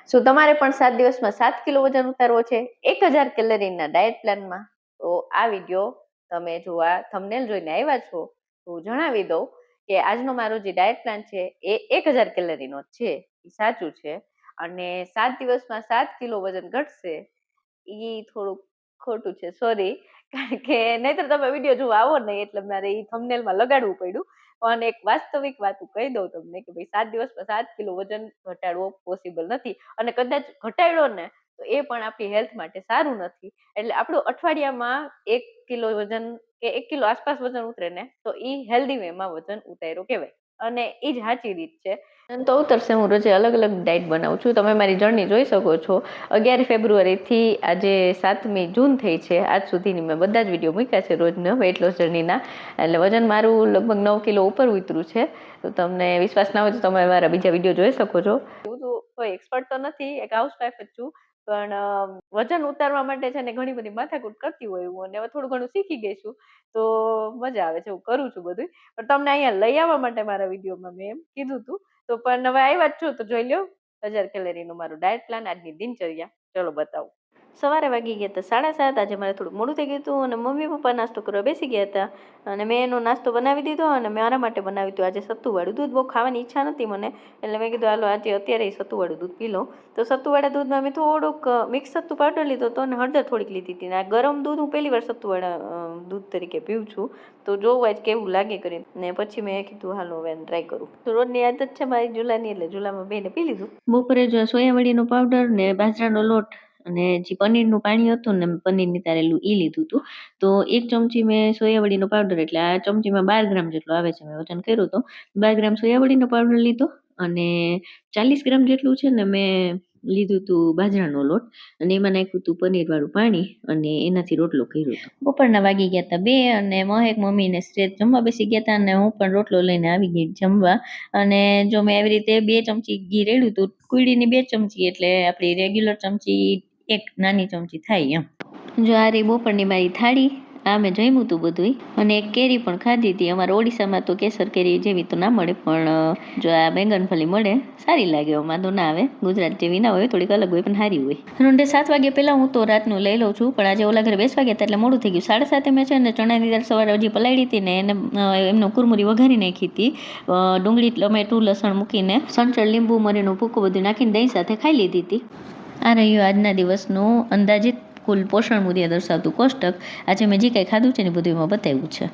શું તમારે પણ 7 દિવસમાં 7 કિલો વજન ઉતારવો છે 1000 કેલરીના ડાયટ પ્લાનમાં? તો આ વિડીયો તમે જોવા થંબનેલ જોઈને આવ્યા છો તો જણાવી દઉં કે આજનો મારો જે ડાયટ પ્લાન છે એ 1000 કેલરીનો છે, એ સાચું છે. અને 7 દિવસમાં 7 કિલો વજન ઘટશે એ થોડુંક ખોટું છે, સોરી. કારણ કે નહીતર તમે વિડીયો જોવા આવો નહીં એટલે મારે એ થંબનેલમાં લગાડવું પડ્યું. પણ એક વાસ્તવિક વાત કહી દઉં તમને કે ભાઈ 7 દિવસમાં 7 કિલો વજન ઘટાડવો પોસિબલ નથી. અને કદાચ ઘટાડ્યો ને તો એ પણ આપણી હેલ્થ માટે સારું નથી. એટલે આપણું અઠવાડિયામાં 1 કિલો વજન કે 1 કિલો આસપાસ વજન ઉતરે ને તો એ હેલ્ધી વેમાં વજન ઉતાર્યો કહેવાય. અને એ જ સાચી રીત છે. તો ઉતરશે. હું રોજે અલગ અલગ ડાયટ બનાવું છું. તમે મારી જર્ની જોઈ શકો છો. 11 ફેબ્રુઆરીથી આજે 7મી જૂન થઈ છે, આજ સુધીની મેં બધા જ વિડીયો મૂક્યા છે રોજના વેઇટ લોસ જર્નીના. એટલે વજન મારું લગભગ 9 કિલો ઉપર ઉતર્યું છે. તો તમને વિશ્વાસ ના હોય તો તમે મારા બીજા વિડીયો જોઈ શકો છો. હું તો કોઈ એક્સપર્ટ તો નથી, એક હાઉસવાઈફ જ છું. પણ વજન ઉતારવા માટે છે ને ઘણી બધી માથાકૂટ કરતી હોય હું, અને હવે થોડું ઘણું શીખી ગઈ છું તો મજા આવે છે. હું કરું છું બધું. પણ તમને અહીંયા લઈ આવવા માટે મારા વિડીયોમાં મેં એમ કીધું હતું. તો પણ હવે આવ્યા જ છો તો જોઈ લો 1000 કેલરીનું મારું ડાયટ પ્લાન, આજની દિનચર્યા. ચલો બતાવું. સવારે વાગી ગયા હતા 7:30. આજે મારે થોડું મોડું થઈ ગયું હતું અને મમ્મી પપ્પા નાસ્તો કરવા બેસી ગયા હતા અને મેં એનો નાસ્તો બનાવી દીધો અને મારા માટે બનાવ્યું હતું આજે સત્તુવાળું દૂધ. બહુ ખાવાની ઈચ્છા નથી મને એટલે મેં કીધું હાલો આજે અત્યારે સત્તુવાળું દૂધ પી લો. તો સત્તુવાળા દૂધમાં મેં થોડુંક મિક્સ સત્તુ પાવડર લીધો હતો અને હળદર થોડીક લીધી હતી. આ ગરમ દૂધ હું પહેલી વાર સત્તુવાળા દૂધ તરીકે પીવું છું તો જોવું આજ કેવું લાગે કરીને. ને પછી મેં કીધું હાલો હવે ટ્રાય કરું. તો રોજની આદત છે મારી ઝૂલાની, એટલે ઝૂલામાં બેને પી લીધું. બપોરે જો સોયાવડીનો પાવડર ને બાજરાનો લોટ અને જે પનીરનું પાણી હતું ને પનીર નિતારેલું એ લીધું હતું. તો 1 ચમચી મેં સોયાવડીનો પાવડર, એટલે આ ચમચીમાં 12 ગ્રામ જેટલો આવે છે, મેં વજન કર્યું તો 12 ગ્રામ સોયાવડીનો પાવડર લીધો અને 40 ગ્રામ જેટલું છે ને મેં લીધું હતું બાજરાનો લોટ અને એમાં નાખ્યું હતું પનીરવાળું પાણી અને એનાથી રોટલો કર્યો હતો. બપોરના વાગી ગયા હતા 2 અને મહેક મમ્મી ને શ્રેત જમવા બેસી ગયા હતા અને હું પણ રોટલો લઈને આવી ગઈ જમવા. અને જો મેં એવી રીતે 2 ચમચી ઘી રેડ્યું હતું. કુડીની 2 ચમચી એટલે આપણી રેગ્યુલર ચમચી 1 નાની ચમચી થાય એમ. જો આ રહી બપોરની મારી થાળી. આ મેં જમ્યું હતું બધું અને એક કેરી પણ ખાધી હતી. અમારા ઓડિશામાં તો કેસર કેરી જેવી તો ના મળે, પણ જો આ બેંગનફળી મળે સારી લાગે, વાંધો ના આવે. ગુજરાત જેવી ના હોય, થોડીક અલગ હોય પણ સારી હોય. રૂંઢે 7 વાગ્યા પહેલાં હું તો રાતનું લઈ લઉં છું, પણ આજે ઓલા ઘરે બેસવા ગયા હતા એટલે મોડું થઈ ગયું. 7:30 મેં છે ને ચણાની દાળ સવારે હજી પલાળી હતી ને એને એમનો કુરમુરી વઘારી નાખી હતી. ડુંગળી ટમેટું લસણ મૂકીને સંચળ લીંબુ મરીનું ભૂકું બધું નાખીને દહીં સાથે ખાઈ લીધી હતી. આ રહ્યું આજના દિવસનું અંદાજિત કુલ પોષણ મૂલ્ય દર્શાવતું કોષ્ટક. આજે મેં જે કંઈ ખાધું છે ને બધું એમાં બતાવ્યું છે.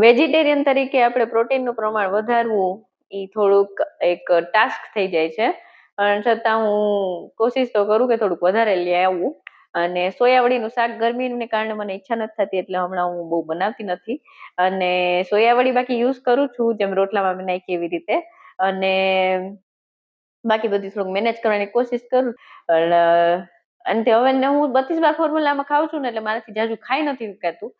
વેજીટેરિયન તરીકે આપણે પ્રોટીનનું પ્રમાણ વધારવું એ થોડુંક એક ટાસ્ક થઈ જાય છે, પણ છતાં હું કોશિશ તો કરું કે થોડુંક વધારે લઈ આવવું. અને સોયાવડીનું શાક ગરમીને કારણે મને ઈચ્છા નથી થતી એટલે હમણાં હું બહુ બનાવતી નથી. અને સોયાવડી બાકી યુઝ કરું છું જેમ રોટલામાં મેં નાખી એવી રીતે. અને બાકી બધી થોડુંક મેનેજ કરવાની કોશિશ કરું. પણ અને હવે હું 32 બાર ફોર્મ્યુલામાં ખાઉં છું ને એટલે મારાથી જાજુ ખાઈ નથી શકાતું.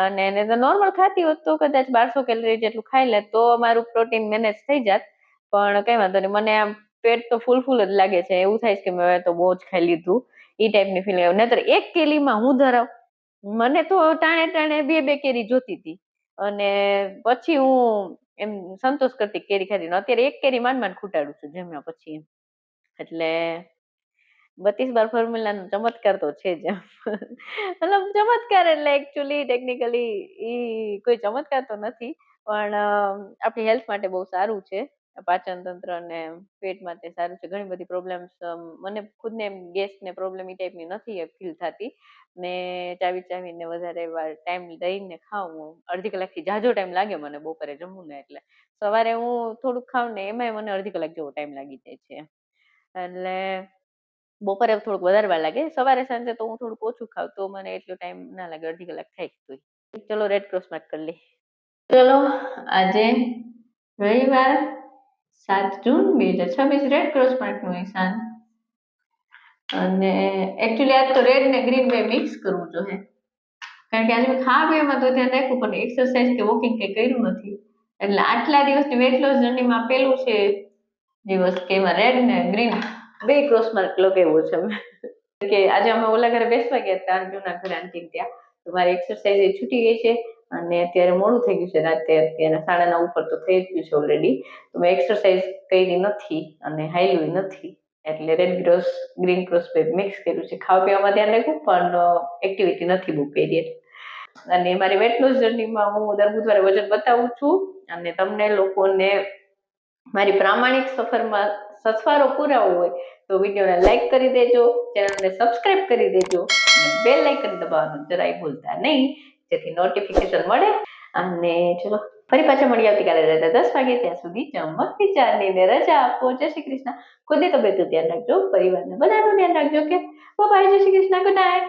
અને એને તો નોર્મલ ખાતી હોત તો કદાચ 1200 કેલરી જેટલું ખાઈ લે તો મારું પ્રોટીન મેનેજ થઈ જાત. પણ કઈ વાંધો નહીં, મને આમ પેટ તો ફૂલ જ લાગે છે. એવું થાય છે કે મેં તો બહુ જ ખાઈ લીધું એ ટાઈપની ફિલિંગ આવે. નહીતર 1 કેરીમાં હું ધરાવ, મને તો ટાણે 2 કેરી જોતી હતી અને પછી હું એમ સંતોષ કરતી કેરી ખાધી. અત્યારે 1 કેરી માંડ ખૂટાડું છું જમ્યા પછી. એટલે 32 બાર ફોર્મ્યુલાનો ચમત્કાર તો છે જ. મતલબ ચમત્કાર એટલે એકચ્યુઅલી ટેકનિકલી કોઈ ચમત્કાર તો નથી, પણ આપણી હેલ્થ માટે બહુ સારું છે. પાચન તંત્ર અને પેટ માટે સારું છે. ઘણી બધી પ્રોબ્લેમ્સ મને ખુદને એમ ગેસ ને પ્રોબ્લેમ એ ટાઈપની નથી ફીલ થતી. ને ચાવીને વધારે વાર ટાઈમ દઈને ખાવું, અડધી કલાકથી જાજો ટાઈમ લાગે મને બપોરે જમવું ને. એટલે સવારે હું થોડુંક ખાઉં ને એમાંય મને અડધી કલાક જેવો ટાઈમ લાગી જાય છે. એટલે બપોરે થોડુંક વધારે વાર લાગે. સવારે સાંજે તો હું થોડુંક ઓછું ખાઉં તો મને એટલો ટાઈમ ના લાગે, અડધી કલાક થાય તો. ચલો રેડ ક્રોસ માર્ક કરી લઈ. ચલો આજે રવિવાર 7 જૂન 2026 રેડ ક્રોસ માર્કનું નિશાન. અને એકચ્યુઅલી આજ તો રેડ ને ગ્રીન બે મિક્સ કરવું જોઈએ, કારણ કે આજે મેં ખાવા પીવામાં તો ધ્યાન રાખ્યું પણ એક્સરસાઇઝ કે વોકિંગ કંઈ કર્યું નથી. એટલે આટલા દિવસની વેટ લોસ જર્નીમાં પેલું છે દિવસ કે એમાં રેડ ને ગ્રીન બે ક્રોસ માર્ક લગાવ્યો છે મેં. કે આજે અમે ઓલા ઘરે બેસવા ગયા હતા જૂના ઘરે આંટી ત્યાં, તો મારી એક્સરસાઇઝ છૂટી ગઈ છે અને અત્યારે મોડું થઈ ગયું છે. રાતે અત્યારે 9:30 ઉપર તો થઈ જ ગયું છે ઓલરેડી. તો મેં એક્સરસાઇઝ કરી નથી અને હાલ્યું નથી. એટલે રેડ ક્રોસ ગ્રીન ક્રોસ બે મિક્સ કર્યું છે. ખાવા પીવામાં ધ્યાન રાખ્યું પણ એક્ટિવિટી નથી બહુ કરી. અને મારી વેટ લોસ જર્નીમાં હું દર બુધવારે વજન બતાવું છું અને તમને લોકોને મારી પ્રામાણિક સફરમાં સથવારો પુરાવો હોય તો વિડીયોને લાઈક કરી દેજો, ચેનલને સબસ્ક્રાઇબ કરી દેજો અને બેલ આઇકન દબાવવાનું જરાય ભૂલતા નહીં, જેથી નોટિફિકેશન મળે. અને ચલો ફરી પાછા મળીએ આવતીકાલે રાતે 10 વાગે. ત્યાં સુધી ચમકતી ચાંદનીને રજા આપો. જય શ્રી કૃષ્ણ. ખુદની તબિયતનું ધ્યાન રાખજો, પરિવારને બધાનું ધ્યાન રાખજો. કે બાય, જય શ્રી કૃષ્ણ, ગુડ નાઇટ.